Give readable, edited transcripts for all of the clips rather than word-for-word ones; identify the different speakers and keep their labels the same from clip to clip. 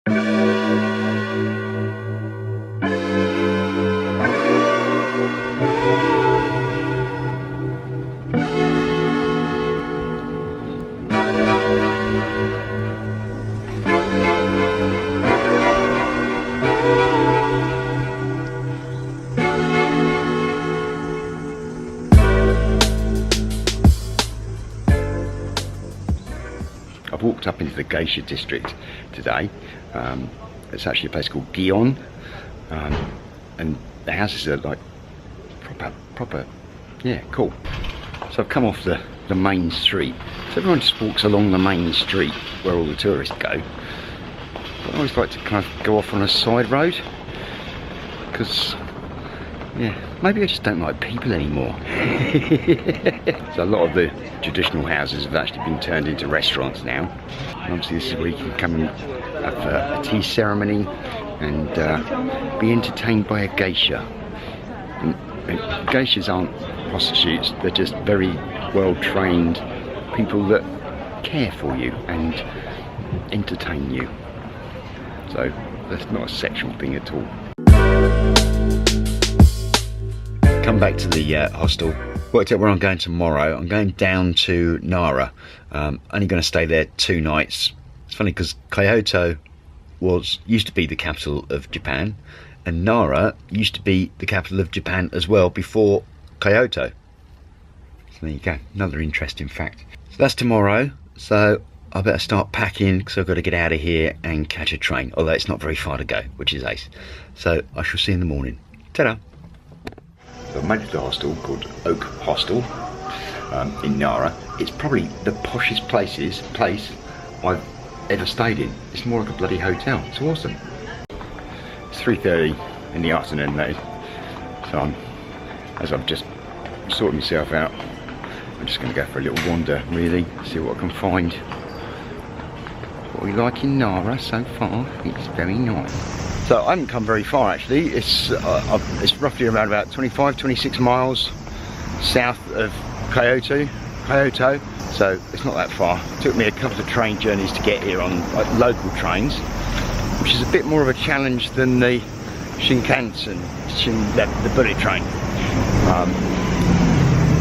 Speaker 1: I've walked up into the Geisha District today. It's actually a place called Gion, and the houses are like proper, yeah, cool. So I've come off the main street. So everyone just walks along the main street where all the tourists go. But I always like to kind of go off on a side road, because, yeah, maybe I just don't like people anymore. So a lot of the traditional houses have actually been turned into restaurants now. And obviously this is where you can come and have a tea ceremony and be entertained by a geisha. And geishas aren't prostitutes, they're just very well trained people that care for you and entertain you. So that's not a sexual thing at all. Come back to the hostel. Worked out where I'm going tomorrow. I'm going down to Nara. Only going to stay there 2 nights. It's funny because Kyoto used to be the capital of Japan, and Nara used to be the capital of Japan as well before Kyoto. So there you go, another interesting fact. So that's tomorrow. So I better start packing because I've got to get out of here and catch a train. Although it's not very far to go, which is ace. So I shall see you in the morning. Ta-da! So I've made it to a hostel called Oak Hostel in Nara. It's probably the poshest place I've ever stayed in. It's more like a bloody hotel. It's awesome. It's 3:30 in the afternoon though. So as I've just sorted myself out, I'm just going to go for a little wander really, see what I can find. What we like in Nara so far, it's very nice. So I haven't come very far actually. It's roughly around about 25-26 miles south of Kyoto. So it's not that far. It took me a couple of train journeys to get here on local trains, which is a bit more of a challenge than the Shinkansen, the bullet train.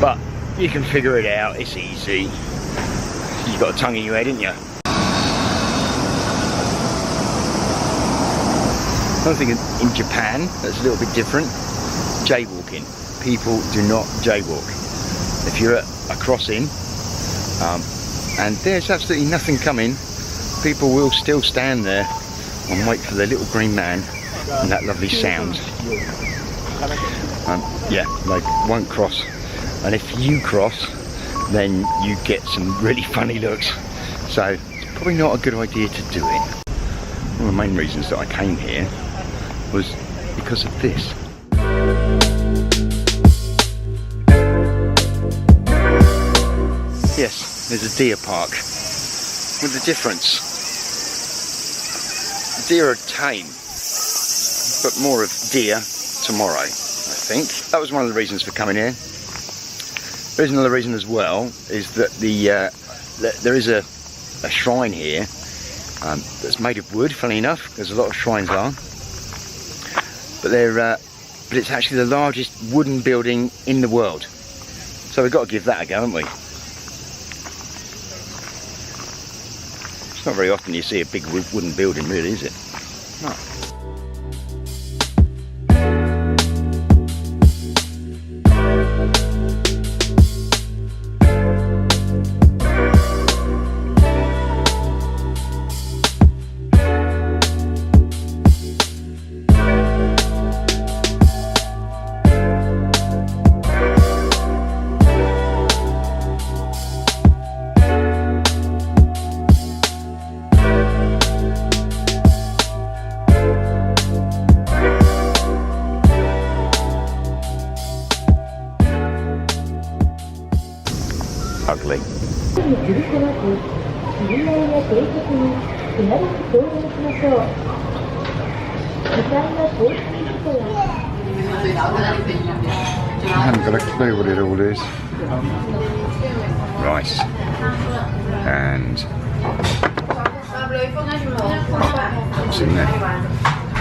Speaker 1: But you can figure it out, it's easy. You've got a tongue in your head, haven't you? Another thing in Japan that's a little bit different, jaywalking. People do not jaywalk. If you're at a crossing and there's absolutely nothing coming, people will still stand there and wait for the little green man and that lovely sound. Yeah, they won't cross. And if you cross, then you get some really funny looks. So it's probably not a good idea to do it. One of the main reasons that I came here was because of this. Yes, there's a deer park. With a difference. The deer are tame, but more of deer tomorrow, I think. That was one of the reasons for coming here. There's another reason as well, is that there is a shrine here that's made of wood, funny enough, because a lot of shrines are. But it's actually the largest wooden building in the world. So we've got to give that a go, haven't we? It's not very often you see a big wooden building, really, is it? No. Ugly. I haven't got a clue what it all is. Rice and soups in there.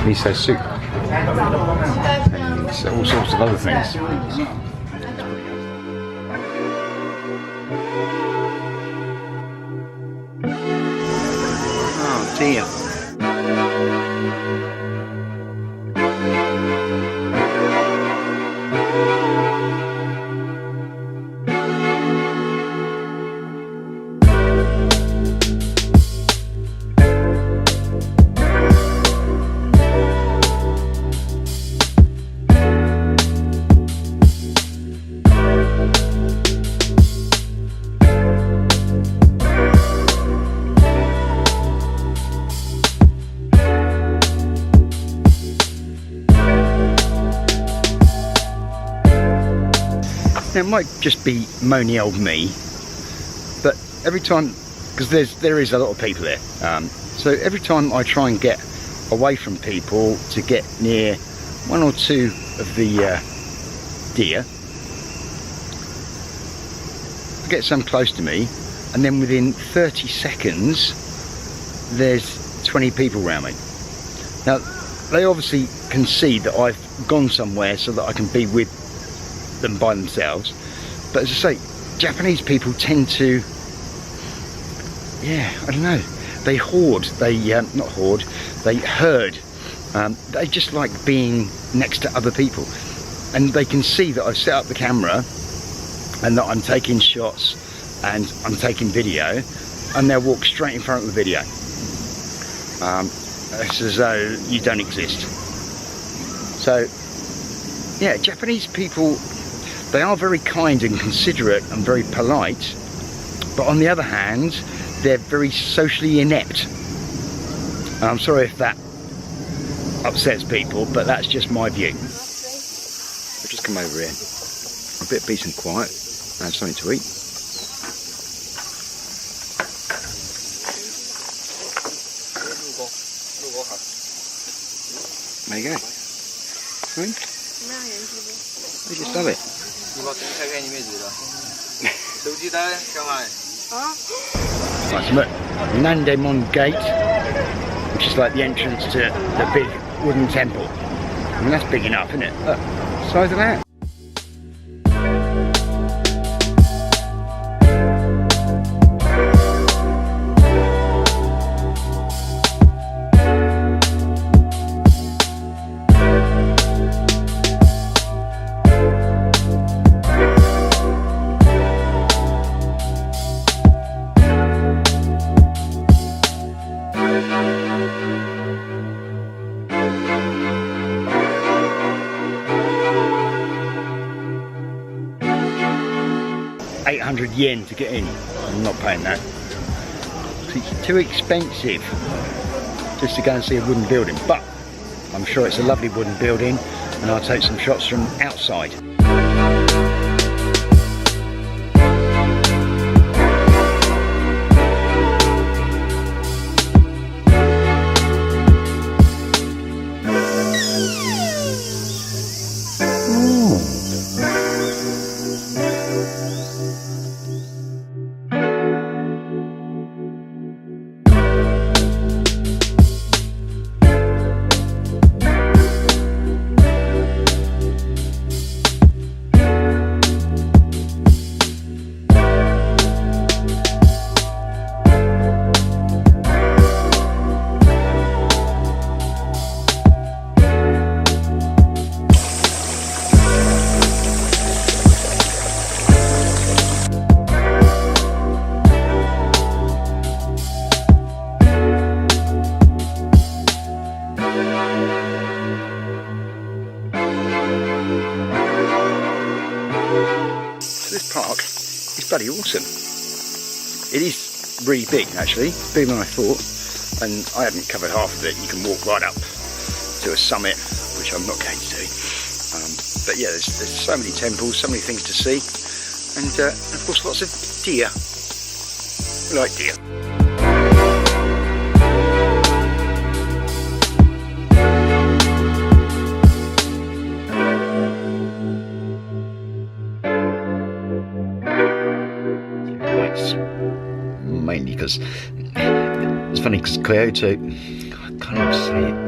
Speaker 1: Miso soup. And all sorts of other things. Oh dear. Now, it might just be moany old me, but every time, because there is a lot of people there, so every time I try and get away from people to get near one or two of the deer, I get some close to me, and then within 30 seconds there's 20 20 around me. Now, they obviously can see that I've gone somewhere so that I can be with them by themselves, but as I say, Japanese people tend to, yeah, I don't know, they hoard, not hoard, they herd, they just like being next to other people, and they can see that I've set up the camera and that I'm taking shots and I'm taking video, and they'll walk straight in front of the video. It's as though you don't exist. So yeah, Japanese people, they are very kind and considerate and very polite, but on the other hand, they're very socially inept. And I'm sorry if that upsets people, but that's just my view. I'll just come over here, a bit peace and quiet, and have something to eat. There you go. Hmm? You just love it. Right, so look, Nandemon Gate, which is like the entrance to the big wooden temple. I mean, that's big enough, isn't it? Look, size of that. 800 yen to get in. I'm not paying that. It's too expensive just to go and see a wooden building, but I'm sure it's a lovely wooden building, and I'll take some shots from outside. Bloody awesome. It is really big, actually, bigger than I thought, and I haven't covered half of it. You can walk right up to a summit, which I'm not going to do, but yeah, there's so many temples, so many things to see, and of course lots of deer. We like deer. Mainly because it's funny, because Kyoto, can't even say it.